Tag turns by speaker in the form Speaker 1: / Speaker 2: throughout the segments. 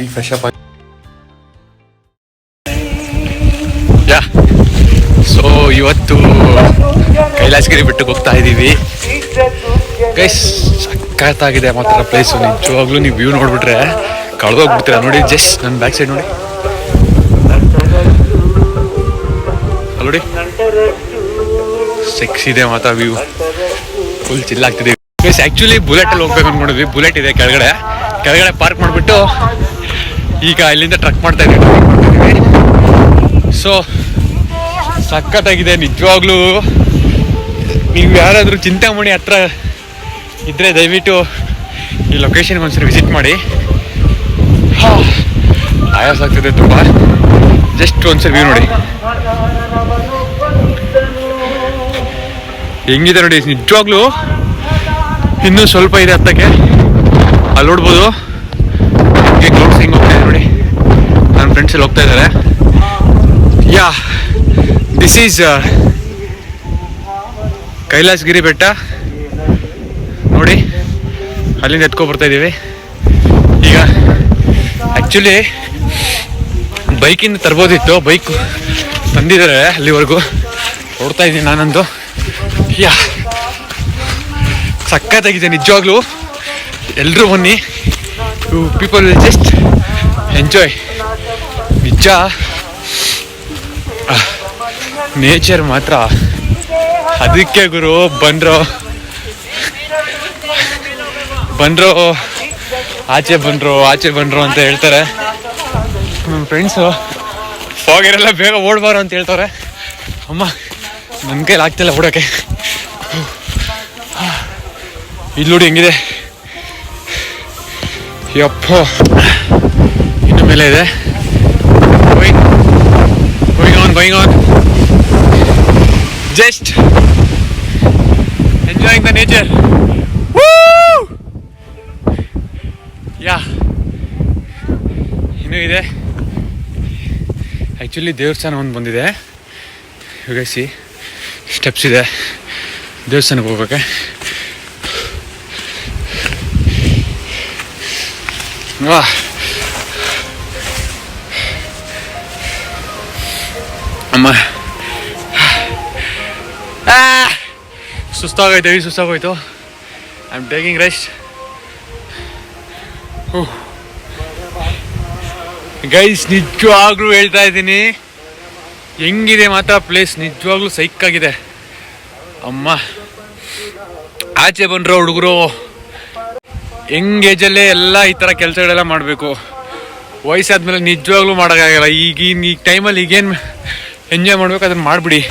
Speaker 1: ಈ fresh up ಯಾ. So ಇವತ್ತು ಕೈಲಾಸಗಿರಿ ಬೆಟ್ಟಕ್ಕೆ ಹೋಗ್ತಾ ಇದ್ದೀವಿ ಗೈಸ್. ಸಖತ್ತಾಗಿದೆ ಮಾತ್ರ ಪ್ಲೇಸು. ನಿಜವಾಗ್ಲೂ ನೀವು ವ್ಯೂ ನೋಡ್ಬಿಟ್ರೆ ಕಳೆದೋಗ್ಬಿಡ್ತೀರ. ನೋಡಿ ಜಸ್ಟ್ ನನ್ನ ಬ್ಯಾಕ್ ಸೈಡ್ ನೋಡಿ, ನೋಡಿ ಸೆಕ್ಸ್ ಇದೆ ಮಾತ್ರ ವ್ಯೂ. ಫುಲ್ ಚಿಲ್ ಆಗ್ತಿದೆ ಗೈಸ್. ಆ್ಯಕ್ಚುಲಿ ಬುಲೆಟಲ್ಲಿ ಹೋಗ್ಬೇಕು ಅಂದ್ಕೊಂಡಿದ್ವಿ. ಬುಲೆಟ್ ಇದೆ ಕೆಳಗಡೆ ಪಾರ್ಕ್ ಮಾಡಿಬಿಟ್ಟು ಈಗ ಇಲ್ಲಿಂದ ಟ್ರಕ್ ಮಾಡ್ತಾ ಇದ್ದೀವಿ. ಸೊ ಸಖತ್ತಾಗಿದೆ ನಿಜವಾಗ್ಲೂ. ನೀವು ಯಾರಾದರೂ ಚಿಂತಾಮಣಿ ಹತ್ರ ಇದ್ದರೆ ದಯವಿಟ್ಟು ಈ ಲೊಕೇಶನ್ಗೆ ಒಂದ್ಸರಿ ವಿಸಿಟ್ ಮಾಡಿ. ಆಯಾಸ ಆಗ್ತಿದೆ ತುಂಬ. ಜಸ್ಟ್ ಒಂದ್ಸರಿ ವ್ಯೂ ನೋಡಿ ಹೆಂಗಿದೆ ನೋಡಿ. ನಿಜವಾಗ್ಲೂ ಇನ್ನೂ ಸ್ವಲ್ಪ ಇದೆ ಹತ್ತಕ್ಕೆ. ಅಲ್ಲಿ ನೋಡ್ಬೋದು ಹಿಂಗೆ ಕ್ಲೌಡ್ಸ್ ಹೆಂಗೆ ಹೋಗ್ತಾ ಇದೆ ನೋಡಿ. ನನ್ನ ಫ್ರೆಂಡ್ಸ್ ಎಲ್ಲ ಹೋಗ್ತಾ ಇದ್ದಾರೆ. ಯಾ, ದಿಸ್ ಈಸ್ ಕೈಲಾಸಗಿರಿ ಬೆಟ್ಟ ನೋಡಿ. ಅಲ್ಲಿಂದ ಎತ್ಕೊಬರ್ತಾ ಇದ್ದೀವಿ ಈಗ. ಆ್ಯಕ್ಚುಲಿ ಬೈಕಿಂದ ತರ್ಬೋದಿತ್ತು, ಬೈಕ್ ತಂದಿದ್ದಾರೆ. ಅಲ್ಲಿವರೆಗೂ ಹೊಡ್ತಾ ಇದ್ದೀನಿ ನಾನಂದು. ಯಾ, ಸಖತ್ತಾಗಿದೆ ನಿಜವಾಗ್ಲೂ. ಎಲ್ಲರೂ ಬನ್ನಿ, you people will just enjoy. ನಿಜ ನೇಚರ್ ಮಾತ್ರ ಅದಕ್ಕೆ ಗುರು. ಬಂದ್ರು ಆಚೆ ಬಂದ್ರು ಅಂತ ಹೇಳ್ತಾರೆ ನಮ್ಮ ಫ್ರೆಂಡ್ಸು. ಫಾಗಿರೆಲ್ಲ ಬೇಗ ಓಡ್ಬಾರು ಅಂತ ಹೇಳ್ತಾರೆ. ಅಮ್ಮ ನನ್ನ ಕೈಲಿ ಆಗ್ತಿಲ್ಲ ಓಡೋಕ್ಕೆ. ಇಲ್ಲಿ ನೋಡಿ ಹೆಂಗಿದೆ. ಯಪ್ಪ ಇನ್ನು ಮೇಲೆ ಇದೆ. going on just enjoying the nature. Woo! Yeah, ಇನ್ನೂ ಇದೆ. ಆ್ಯಕ್ಚುಲಿ ದೇವಸ್ಥಾನ ಒಂದು ಬಂದಿದೆ. ಇವಾಗ ಸಿ ಸ್ಟೆಪ್ಸ್ ಇದೆ ದೇವಸ್ಥಾನಕ್ಕೆ ಹೋಗೋಕ್ಕೆ. ಅಮ್ಮ ಸುಸ್ತಾಗೋಯ್ತು. I am taking rest. Guys ನಿಜವಾಗ್ಲೂ ಹೇಳ್ತಾ ಇದ್ದೀನಿ, ಹೆಂಗಿದೆ ಮಾತ್ರ ಪ್ಲೇಸ್. ನಿಜವಾಗ್ಲೂ ಸೈಕಾಗಿದೆ. ಅಮ್ಮ ಆಚೆ ಬಂದ್ರು ಹುಡುಗರು ಯಂಗ್ ಏಜಲ್ಲೇ ಎಲ್ಲ ಈ ಥರ ಕೆಲಸಗಳೆಲ್ಲ ಮಾಡಬೇಕು. ವಯಸ್ಸಾದ್ಮೇಲೆ ನಿಜವಾಗ್ಲೂ ಮಾಡೋಕ್ಕಾಗಲ್ಲ. ಈಗ ಟೈಮಲ್ಲಿ ಈಗೇನು ಎಂಜಾಯ್ ಮಾಡ್ಬೇಕು ಅದನ್ನು ಮಾಡಿಬಿಡಿ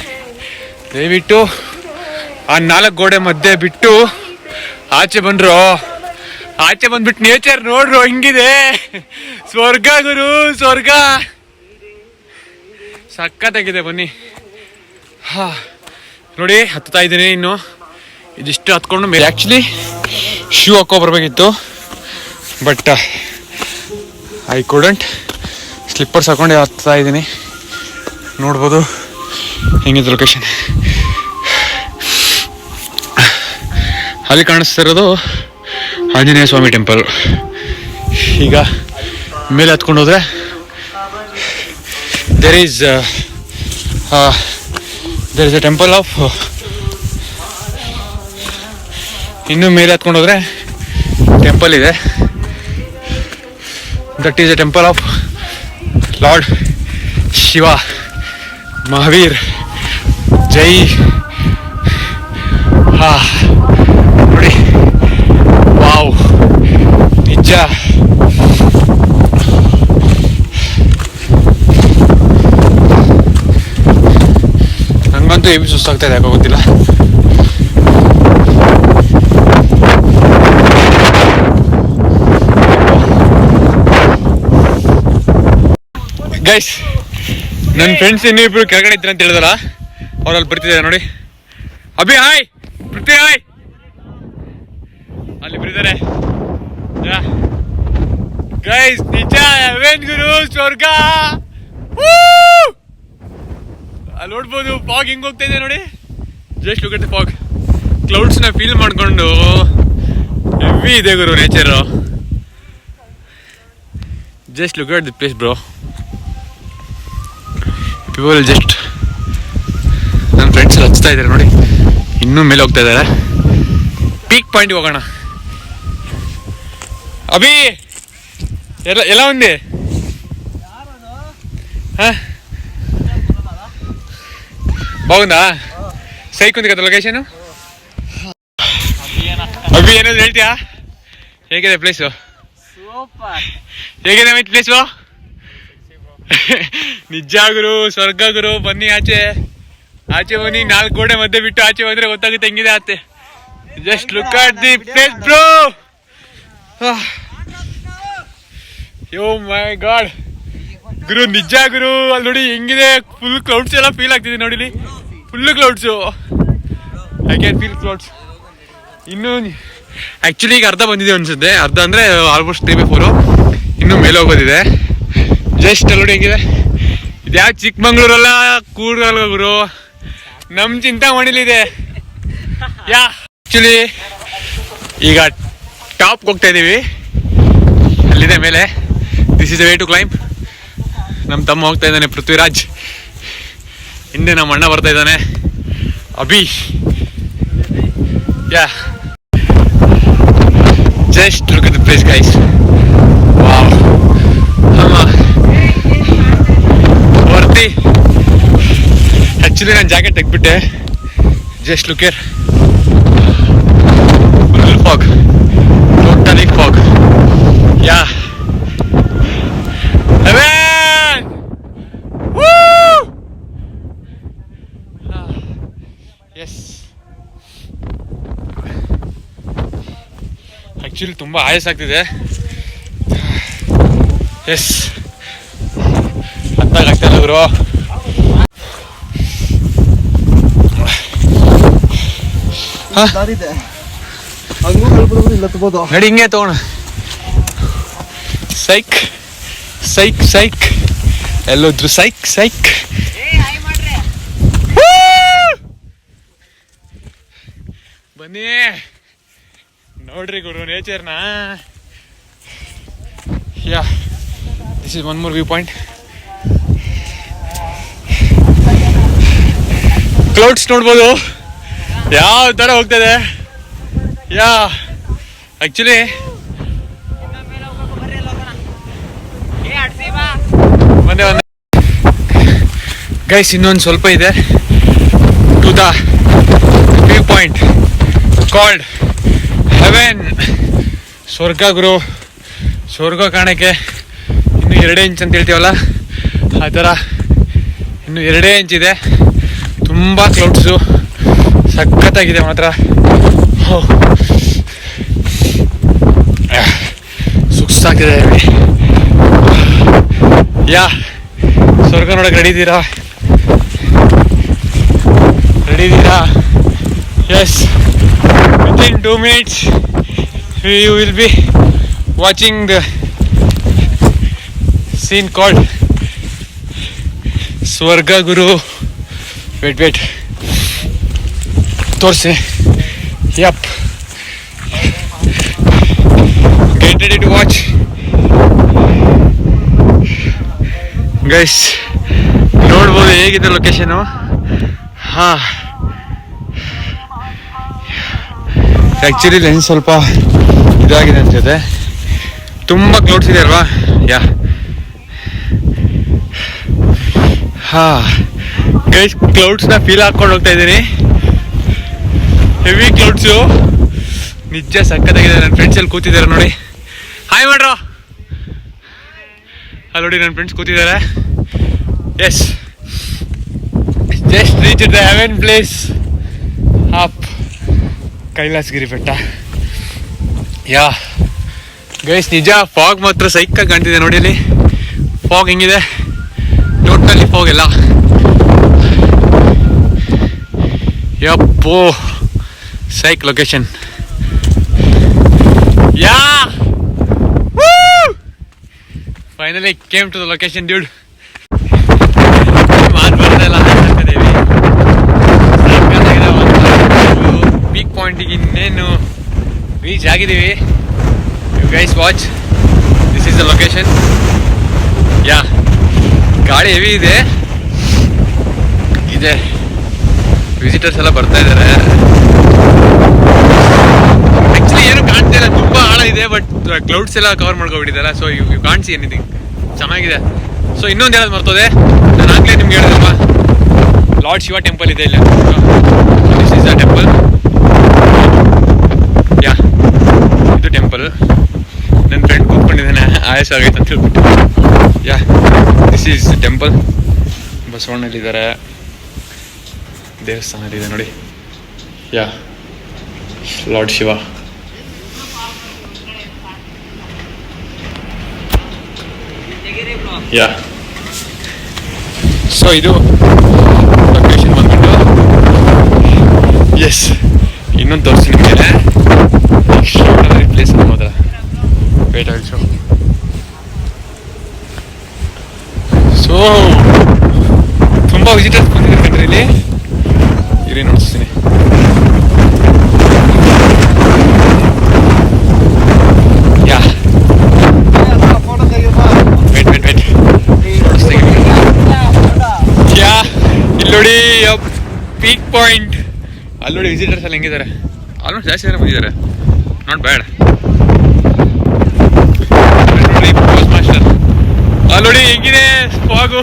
Speaker 1: ದಯವಿಟ್ಟು. ಆ 4 ಗೋಡೆ ಮಧ್ಯೆ ಬಿಟ್ಟು ಆಚೆ ಬಂದ್ಬಿಟ್ಟು ನೇಚರ್ ನೋಡ್ರು ಹೆಂಗಿದೆ. ಸ್ವರ್ಗ ಗುರು, ಸ್ವರ್ಗ. ಸಖತ್ತಾಗಿದೆ ಬನ್ನಿ. ನೋಡಿ ಹತ್ತಾ ಇದ್ದೀನಿ. ಇನ್ನು ಇದಿಷ್ಟು ಹತ್ಕೊಂಡು ಮೇಲೆ ಆ್ಯಕ್ಚುಲಿ ಶೂ ಹಾಕ್ಕೊಬರ್ಬೇಕಿತ್ತು, ಬಟ್ ಐ ಕುಡಂಟ್. ಸ್ಲಿಪ್ಪರ್ಸ್ ಹಾಕೊಂಡು ಹತ್ತಾ ಇದ್ದೀನಿ. ನೋಡ್ಬೋದು ಹೆಂಗಿದೆ ಲೊಕೇಶನ್. ಅಲ್ಲಿ ಕಾಣಿಸ್ತಿರೋದು ಆಂಜನೇಯ ಸ್ವಾಮಿ ಟೆಂಪಲ್. ಈಗ ಮೇಲೆ ಹತ್ಕೊಂಡು ಹೋದರೆ there is a temple of. ಇನ್ನೂ ಮೇಲೆ ಹತ್ಕೊಂಡು ಹೋದರೆ ಟೆಂಪಲ್ ಇದೆ. That is a temple of lord Shiva, Mahavir. ಜೈ. ನೋಡಿ ವಾವ್, ನಿಜ ನಂಗಂತೂ ಹೆವಿ ಸುಸ್ತಾಗ್ತಾ ಇದೆ, ಯಾಕೋ ಗೊತ್ತಿಲ್ಲ. ಗೈಸ್ ನನ್ನ ಫ್ರೆಂಡ್ಸ್ ಇನ್ನಿಬ್ರು ಕೆಳಗಡೆ ಇದ್ರ ಅಂತ ಹೇಳಿದಾರ, ಅವ್ರಲ್ಲಿ ಬರ್ತಿದ್ದಾರೆ ನೋಡಿ. ಅಭಿ ಹಾಯ್, ಪೃಥ್ವಿ ಹಾಯ್, ಅಲ್ಲಿ ಬರೀತಾರೆ. ಗೈಸ್ ನಿಜ ಅವೇನ್ ಗುರು, ಸ್ವರ್ಗ. ಅಲ್ಲಿ ನೋಡ್ಬೋದು ಫಾಗ್ ಹಿಂಗ್ ಹೋಗ್ತಾ ಇದೆ ನೋಡಿ. Just look at the fog. ಕ್ಲೌಡ್ಸ್ನ ಫೀಲ್ ಮಾಡ್ಕೊಂಡು ಹೆವಿ ಇದೆ ಗುರು nature. Just look at the place bro. People just ನನ್ನ ಫ್ರೆಂಡ್ಸ್ ಎಲ್ಲ ಹಚ್ತಾ ಇದ್ದಾರೆ ನೋಡಿ, ಇನ್ನೂ ಮೇಲೆ ಹೋಗ್ತಾ ಇದ್ದಾರೆ. ಪೀಕ್ ಪಾಯಿಂಟ್ಗೆ ಹೋಗೋಣ. ಅಭಿ ఎలా ఉంది? బాగుందా? సైక్ ఉంది కదా లొకేషన్. ಅಭಿ ಏನಾದ್ರು ಹೇಳ್ತೀಯಾ? ಹೇಗಿದೆ ಪ್ಲೇಸು?
Speaker 2: ಸೂಪರ್.
Speaker 1: ಹೇಗಿದೆ ಮೈತ್ ಪ್ಲೇಸು? ನಿಜ ಗುರು, ಸ್ವರ್ಗ ಗುರು. ಬನ್ನಿ ಆಚೆ ಬನ್ನಿ. 4 ಗೋಡೆ ಮಧ್ಯೆ ಬಿಟ್ಟು ಆಚೆ ಹೋದ್ರೆ ಗೊತ್ತಾಗುತ್ತೆ ಹೆಂಗಿದೆ ಆತೆ. Just look at the place bro. Yo my god ಗುರು, ನಿಜ ಗುರು. ಅಲ್ಲಿ ನೋಡಿ ಹೆಂಗಿದೆ, ಫುಲ್ ಕ್ಲೌಡ್ಸ್ ಎಲ್ಲ ಫೀಲ್ ಆಗ್ತಿದೆ ನೋಡಿಲಿ. Full clouds, I can feel clouds. ಇನ್ನು ಆ್ಯಕ್ಚುಲಿ ಈಗ ಅರ್ಧ ಬಂದಿದೆ ಅನ್ಸುತ್ತೆ. ಅರ್ಧ ಅಂದರೆ ಆಲ್ಮೋಸ್ಟ್ 3/4. ಇನ್ನೂ ಮೇಲೆ ಹೋಗೋದಿದೆ. ಜಸ್ಟ್ ಅಲ್ಲಿ ನೋಡಿ ಹೆಂಗಿದೆ. ಇದ್ಯಾವ ಚಿಕ್ಕಮಂಗ್ಳೂರಲ್ಲ, ಕೂರ್ಗಲ್ಲ ಗುರು, ನಮ್ಮ ಚಿಂತಾಮಣಿಲಿದೆ. ಯಾ ಆ್ಯಕ್ಚುಲಿ ಈಗ ಟಾಪ್ಗೆ ಹೋಗ್ತಾ ಇದ್ದೀವಿ. ಅಲ್ಲಿದೆ ಮೇಲೆ. This is the way to climb. ನಮ್ಮ ತಮ್ಮ ಹೋಗ್ತಾ ಇದ್ದಾನೆ ಪೃಥ್ವಿರಾಜ್, ಹಿಂದೆ ನಮ್ಮ ಅಣ್ಣ ಬರ್ತಾ ಇದ್ದಾನೆ Abhi. Yeah just look at the place guys. Wow, worthy. Actually ನಾನು ಜಾಕೆಟ್ ತೆಗ್ಬಿಟ್ಟೆ. Just look here, full fog, totally fog. Yeah yes, actually ತುಂಬ ಆಯಸ್ ಆಗ್ತಿದೆ. ಎಸ್, ಹತ್ತಾಗ್ತಾಯಿಲ್ಲ ಗುರು. ನಡಿ ಹಿಂಗೆ ತಗೋಣ. ಸೈಕ್ ಸೈಕ್ ಸೈಕ್ ಎಲ್ಲೋದ್ರು ಸೈಕ್ ಸೈಕ್. ಬನ್ನಿ ನೋಡ್ರಿ ಗುರು ನೇಚರ್ನ. Yeah this is one more view point. Clouds ನೋಡ್ಬೋದು ಯಾವ ಥರ ಹೋಗ್ತದೆ. ಯಾ ಆ್ಯಕ್ಚುಲಿ ಒಂದೇ ಗೈಸ್, ಇನ್ನೊಂದು ಸ್ವಲ್ಪ ಇದೆ to the view point called heaven. ಸ್ವರ್ಗ ಗುರು. ಸ್ವರ್ಗ ಕಾಣಕ್ಕೆ ಇನ್ನು 2 ಇಂಚ್ ಅಂತ ಹೇಳ್ತೀವಲ್ಲ, ಆ ಥರ ಇನ್ನು 2 ಇಂಚ್ ಇದೆ. ತುಂಬ ಕ್ಲೌಡ್ಸು, ಸಖತ್ತಾಗಿದೆ ಮಾತ್ರ. ಸುಸ್ತಾಗ್ತಿದೆ. ಯಾ ಸ್ವರ್ಗ ನೋಡಕ್ಕೆ ರೆಡಿ ಇದ್ದೀರಾ? Yes, within 2 minutes you will be watching the scene called ಸ್ವರ್ಗ ಗುರು. ವೇಟ್ ತೋರಿಸಿ. Yup, get ready to watch guys. ನೋಡ್ಬೋದು ಹೇಗಿದೆ ಲೊಕೇಶನು. ಆ್ಯಕ್ಚುಲಿ ಲೆನ್ಸ್ ಸ್ವಲ್ಪ ಇದಾಗಿದೆ ಅನ್ಸುತ್ತೆ, ತುಂಬ ಕ್ಲೌಡ್ಸ್ ಇದೆ ಅಲ್ವಾ. ಯಾ ಗೈಸ್, ಕ್ಲೌಡ್ಸ್ನ ಫೀಲ್ ಹಾಕ್ಕೊಂಡು ಹೋಗ್ತಾ ಇದ್ದೀನಿ. ಹೆವಿ ಕ್ಲೌಡ್ಸು, ನಿಜ ಸಕ್ಕತ್ತಾಗಿದೆ. ನನ್ನ ಫ್ರೆಂಡ್ಸ್ ಅಲ್ಲಿ ಕೂತಿದ್ದಾರೆ ನೋಡಿ, ಹಾಯ್ ಮಾಡ್ರೋ. ಅಲ್ಲಿ ನೋಡಿ ನನ್ನ ಫ್ರೆಂಡ್ಸ್ ಕೂತಿದ್ದಾರೆ. Yes, just reach the heaven place up Kailasagiri ಬೆಟ್ಟ. ಯಾ ಗೈಸ್, ನಿಜ ಫಾಗ್ ಮಾತ್ರ ಸೈಕಾಗಿ ಕಾಣ್ತಿದೆ ನೋಡಿ. ಅಲ್ಲಿ ಫಾಗ್ ಹೆಂಗಿದೆ, ಟೋಟಲಿ ಫಾಗ್ ಎಲ್ಲ. ಯಪ್ಪೋ, psych location. Yeah finally came to the location dude. ಮಾತು ಬರ್ತಾ ಇಲ್ಲ, ಪೀಕ್ ಪಾಯಿಂಟಿಗೆ ಇನ್ನೇನು ರೀಚ್ ಆಗಿದ್ದೀವಿ. You guys watch, this is the location. Yeah ಗಾಳಿ ಹೆವಿ ಇದೆ ಇದೆ, ವಿಸಿಟರ್ಸ್ ಎಲ್ಲ ಬರ್ತಾ ಇದ್ದಾರೆ. ಆಕ್ಚುಲಿ ಏನು ಕಾಣ್ತಾ ಇಲ್ಲ, ತುಂಬಾ ಆಳ ಇದೆ, ಬಟ್ ಕ್ಲೌಡ್ಸ್ ಎಲ್ಲ ಕವರ್ ಮಾಡ್ಕೊಬಿಟ್ಟಿದ್ದಾರೆ. ಸೊ ಯು ಕಾಣ್ಸಿ ಏನಿದೆ ಚೆನ್ನಾಗಿದೆ. ಸೊ ಇನ್ನೊಂದು ಹೇಳೋದು ಮರ್ತೋದೆ, ನಾನು ಆಗ್ಲೇ ನಿಮ್ಗೆ ಹೇಳಿದಲ್ವಾ, ಲಾರ್ಡ್ ಶಿವ ಟೆಂಪಲ್ ಇದೆ ಇಲ್ಲಿ. This is a temple. Yeah ಇದು ಟೆಂಪಲ್. ನನ್ನ ಫ್ರೆಂಡ್ ಕೂತ್ಕೊಂಡಿದ್ದಾನೆ, ಆಯಾಸ ಆಗೈತೆ ಅಂತ ಹೇಳ್ಬಿಟ್ಟು. Yeah this is temple. ಬಸವಣ್ಣಲ್ಲಿದ್ದಾರೆ, ದೇವಸ್ಥಾನದಿದೆ ನೋಡಿ. Yeah lord Shiva. Yeah so ಇದು ಲೊಕೇಶನ್ ಬಂದ್ಬಿಟ್ಟು. ಎಸ್ ಇನ್ನೊಂದು ತೋರಿಸಿ ನಿಮಗೆ ಎಕ್ಸ್ಟ್ರಾರ್ಡಿನರಿ ಪ್ಲೇಸ್ ಅನ್ನೋದ್ರ. Wait also. ಸೊ ತುಂಬ ವಿಸಿಟರ್ಸ್ ಬಂದಿದ್ದಾರೆ ಕಂಡ್ರಿ ಇಲ್ಲಿ. ಇರಿ ನೋಡಿಸ್ತೀನಿ. ಯಾ ವೇಟ್ ಯಾ ಇಲ್ಲಿ ನೋಡಿ ಪೀಕ್ ಪಾಯಿಂಟ್. ಅಲ್ಲಿ ನೋಡಿ ವಿಸಿಟರ್ಸ್ ಅಲ್ಲಿ ಹೆಂಗಿದ್ದಾರೆ, ಆಲ್ಮೋಸ್ಟ್ ಜಾಸ್ತಿ ಜನ ಬಂದಿದ್ದಾರೆ. Not bad. ನೋಡಿ ಪೋಸ್ಟ್ ಮಾಸ್ಟರ್ ಅಲ್ಲಿ ನೋಡಿ ಹೆಂಗಿದೆ ಸ್ಪಾಗು.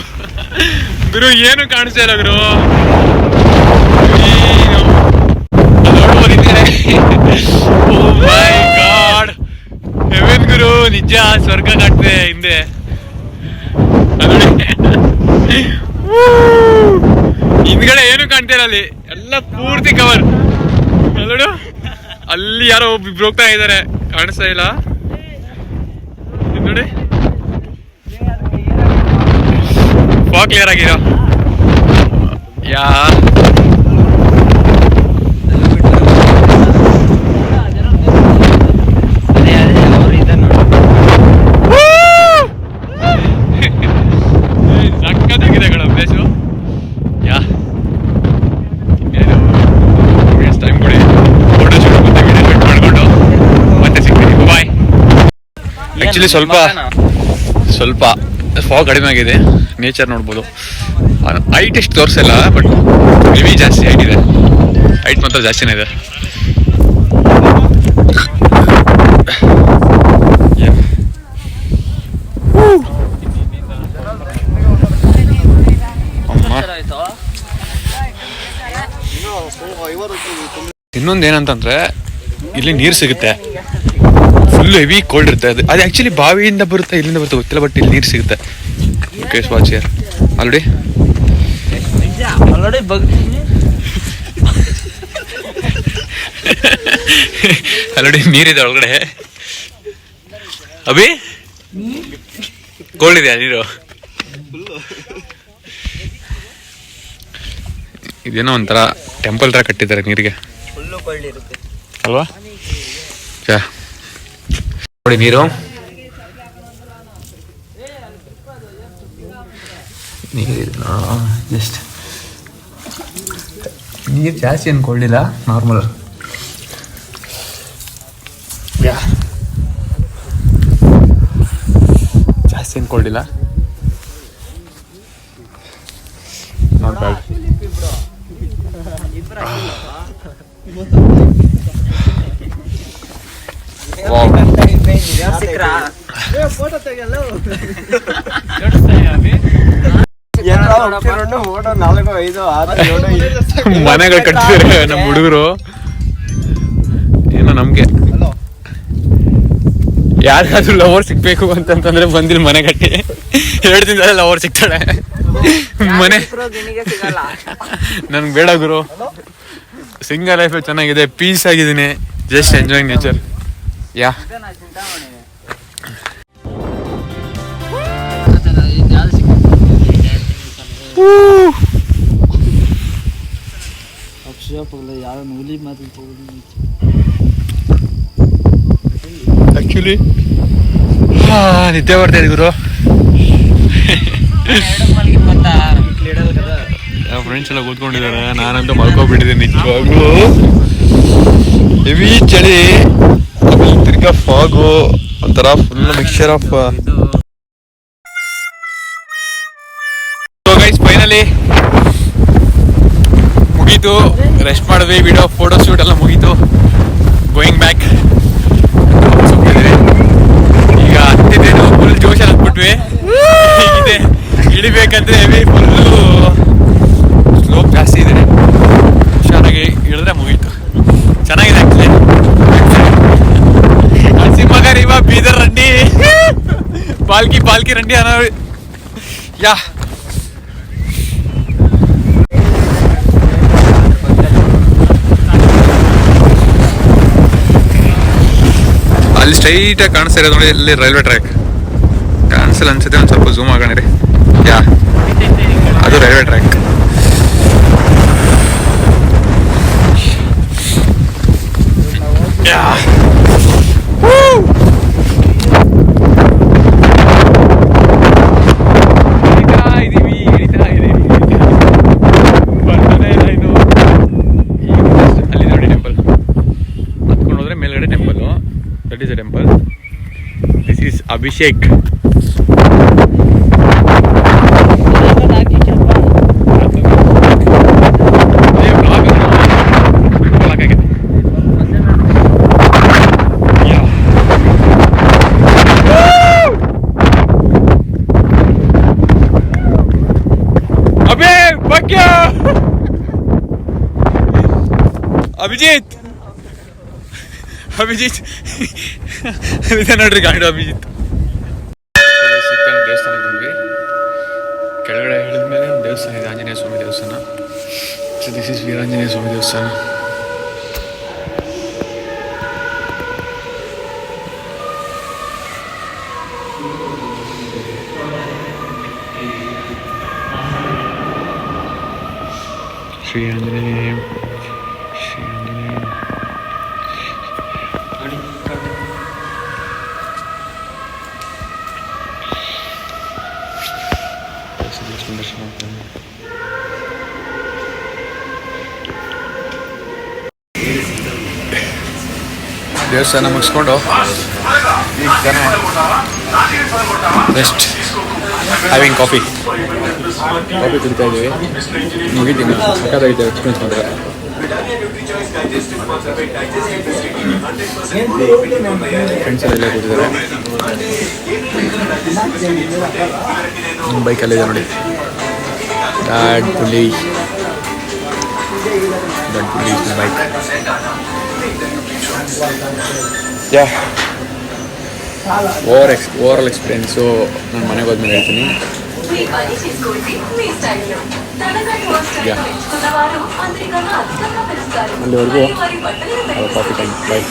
Speaker 1: ಗುರು ಏನು ಕಾಣಿಸ್ತಾ ಇಲ್ಲ ಗುರು. ಓ ಮೈ ಗಾಡ್, ಹೆವೆನ್ ಗುರು, ನಿಜ ಸ್ವರ್ಗ ಕಾಣ್ತಿದೆ ಹಿಂದೆ. ಹಿಂದ್ಗಡೆ ಏನು ಕಾಣ್ತಾ ಇಲ್ಲ, ಅಲ್ಲಿ ಎಲ್ಲ ಪೂರ್ತಿ ಕವರ್. ನೋಡು ಅಲ್ಲಿ ಯಾರೋ ಒಬ್ಬಿಬ್ರು ಹೋಗ್ತಾ ಇದ್ದಾರೆ, ಕಾಣಿಸ್ತಾ ಇಲ್ಲ ನೋಡಿ. ಫಾಗ್ ಕ್ಲಿಯರ್ ಆಗಿರೋ. ಯಾ ಸಕ್ಕತ್ತಾಗಿದೆ ಕಣ ಪ್ಲೇಸು. ಯಾ ಎಷ್ಟು ಟೈಮ್ ಕೊಡಿ, ಫೋಟೋ ಶೂಟ್ ಮತ್ತೆ ವಿಡಿಯೋ ಶೂಟ್ ಮಾಡಿಕೊಂಡು ಮತ್ತೆ ಸಿಗ್ತೀನಿ. ಬಾಯ್. ಆ್ಯಕ್ಚುಲಿ ಸ್ವಲ್ಪ ಫಾಗ್ ಕಡಿಮೆ ಆಗಿದೆ, ನೇಚರ್ ನೋಡ್ಬೋದು. ಹೈಟ್ ಎಷ್ಟು ತೋರಿಸಲ್ಲ, ಬಟ್ ಹೆವಿ ಜಾಸ್ತಿ ಹೈಟ್ ಇದೆ. ಹೈಟ್ ಮಾತ್ರ ಜಾಸ್ತಿನೇ ಇದೆ. ಇನ್ನೊಂದು ಏನಂತಂದ್ರೆ ಇಲ್ಲಿ ನೀರು ಸಿಗುತ್ತೆ, ಫುಲ್ ಹೆವಿ ಕೋಲ್ಡ್ ಇರುತ್ತೆ. ಅದು ಆ್ಯಕ್ಚುಲಿ ಬಾವಿಯಿಂದ ಬರುತ್ತೆ, ಇಲ್ಲಿಂದ ಬರುತ್ತೆ ಗೊತ್ತಿಲ್ಲ, ಬಟ್ ಇಲ್ಲಿ ನೀರು ಸಿಗುತ್ತೆ. Okay watch here. ಆಲ್ರೆಡಿ ನೀರಿದೆ ಒಳಗಡೆ. ಅಭಿ ಕೋಲ್ಡ್ ಇದೆಯಾ ನೀರು? ಇದೇನೋ ಒಂಥರ ಟೆಂಪಲ್ ತರ ಕಟ್ಟಿದ್ದಾರೆ ನೀರಿಗೆ ಅಲ್ವಾ? ನೋಡಿ ನೀರು ಜಸ್ಟ್ ನೀರು ಜಾಸ್ತಿ ಅನ್ಕೊಳ್ಳಿಲ್ಲ, ನಾರ್ಮಲ್. ಜಾಸ್ತಿ ಅನ್ಕೊಳ್ಳಿಲ್ಲ, ನಾಟ್ ಬ್ಯಾಡ್. ಮನೆಗಳು ಕಟ್ಟಿದ್ರೆ ನಮ್ಮ ಹುಡುಗರು ಏನೋ. ನಮ್ಗೆ ಯಾರಿಗಾದ್ರೂ ಲವರ್ ಸಿಗ್ಬೇಕು ಅಂತಂತಂದ್ರೆ ಬಂದಿಲ್ಲ ಮನೆ ಕಟ್ಟಿ 2 ದಿನದಲ್ಲೇ ಲವರ್ ಸಿಗ್ತಾಳೆ. ಮನೆ ನನ್ಗೆ ಬೇಡ ಗುರು, ಸಿಂಗಲ್ ಲೈಫ್ ಚೆನ್ನಾಗಿದೆ, ಪೀಸ್ ಆಗಿದ್ದೀನಿ, just enjoying nature. Yeah actually ನಿದ್ದೆ ಬರ್ತಾ ಇದೆ ಗುರು. ಫ್ರೆಂಡ್ಸ್ ಎಲ್ಲ ಕೂತ್ಕೊಂಡಿದ್ದಾರೆ, ನಾನಂತೂ ಮಲ್ಕೋಬಿಟ್ಟಿದ್ದೀನಿ. ನಿಜವಾಗ್ಲೂ ಹೆವಿ ಚಳಿ, ತಿರ್ಗಾ ಫಾಗು, ಒಂಥರ ಫುಲ್ ಮಿಕ್ಸ್ಚರ್ ಆಫ್ ಫೈನಲಿ ಮುಗೀತು. ರೆಸ್ಟ್ ಮಾಡಿದ್ವಿ, ವಿಡಿಯೋ ಫೋಟೋ ಶೂಟ್ ಎಲ್ಲ ಮುಗೀತು. Going back. ಈಗ ಹತ್ತಿದ್ದೇನು ಫುಲ್ ಜೋಶಲ್ಲಿ ಹತ್ಬಿಟ್ವಿ. ಹೀಗಿದೆ ಇಳಿಬೇಕಂದ್ರೆ ಹೆವಿ ಫುಲ್ಲು ಸ್ಲೋಪ್ ಜಾಸ್ತಿ ಇದೆ. ಹುಷಾರಾಗಿ ಇಳಿದ್ರೆ ಮುಗೀತು. ಚೆನ್ನಾಗಿದೆ ಆ್ಯಕ್ಚುಲಿ. ಹಸಿಮಗರ್ ಇವ ಬೀದರ್ ರಂಡಿ ಪಾಲ್ಕಿ ರಂಡಿ ಅನ್ನೋ ಯಾ. ಅಲ್ಲಿ ಸ್ಟ್ರೈಟಾಗಿ ಕಾಣಿಸ್ತಾ ಇರೋದು ನೋಡಿ, ಇಲ್ಲಿ ರೈಲ್ವೆ ಟ್ರ್ಯಾಕ್ ಕಾಣಿಸಲ್ಲ ಅನ್ಸುತ್ತೆ. ಒಂದು ಸ್ವಲ್ಪ ಝೂಮ್ ಆಗೋಣ ರೀ. ಯಾ, ಅದು ರೈಲ್ವೆ ಟ್ರ್ಯಾಕ್. ಯಾ ಅಭಿಷೇಕ್. ಅಭಿಜಿತ್ ನೋಡ್ರಿ ಗಾಡಿ. ಅಭಿಜಿತ್ ದೇವಸ್ಥಾನಕ್ಕೆ ಬಂದ್ವಿ. ಕೆಳಗಡೆ ಹೇಳಿದ್ಮೇಲೆ ಒಂದು ದೇವಸ್ಥಾನ ಇದೆ, ಆಂಜನೇಯ ಸ್ವಾಮಿ ದೇವಸ್ಥಾನ. ಸೊ ದಿಸ್ ಇಸ್ ವೀರಾಂಜನೇಯ ಸ್ವಾಮಿ ದೇವಸ್ಥಾನ. ಶ್ರೀ ಆಂಜನೇಯ ದೇವಸ್ಥಾನ ಮುಗಿಸ್ಕೊಂಡು ಜಸ್ಟ್ ಹ್ಯಾವಿಂಗ್ ಕಾಫಿ ಕುಡಿತಾ ಇದ್ದೀವಿ. ಮುಗಿತೀನಿ, ಸಕ್ಕತ್ತಾಗಿದೆ ಎಕ್ಸ್ಪೀರಿಯನ್ಸ್ ಮಾಡಿದ್ರೆ. ಫ್ರೆಂಡ್ಸ್ ಎಲ್ಲ ಕೂತಿದ್ದಾರೆ. ಬೈಕಲ್ಲಿದೆ ನೋಡಿ, ದಟ್ ಪುಲೀಸ್ ಬೈಕ್. ಓವರಾಲ್ ಎಕ್ಸ್ಪೀರಿಯನ್ಸು ನಾನು ಮನೆಗೆ ಹೋದ್ಮೇಲೆ ಹೇಳ್ತೀನಿ. ಅಲ್ಲಿವರೆಗೂ ಕಾಫಿ ಟೈಮ್. ಬೈ.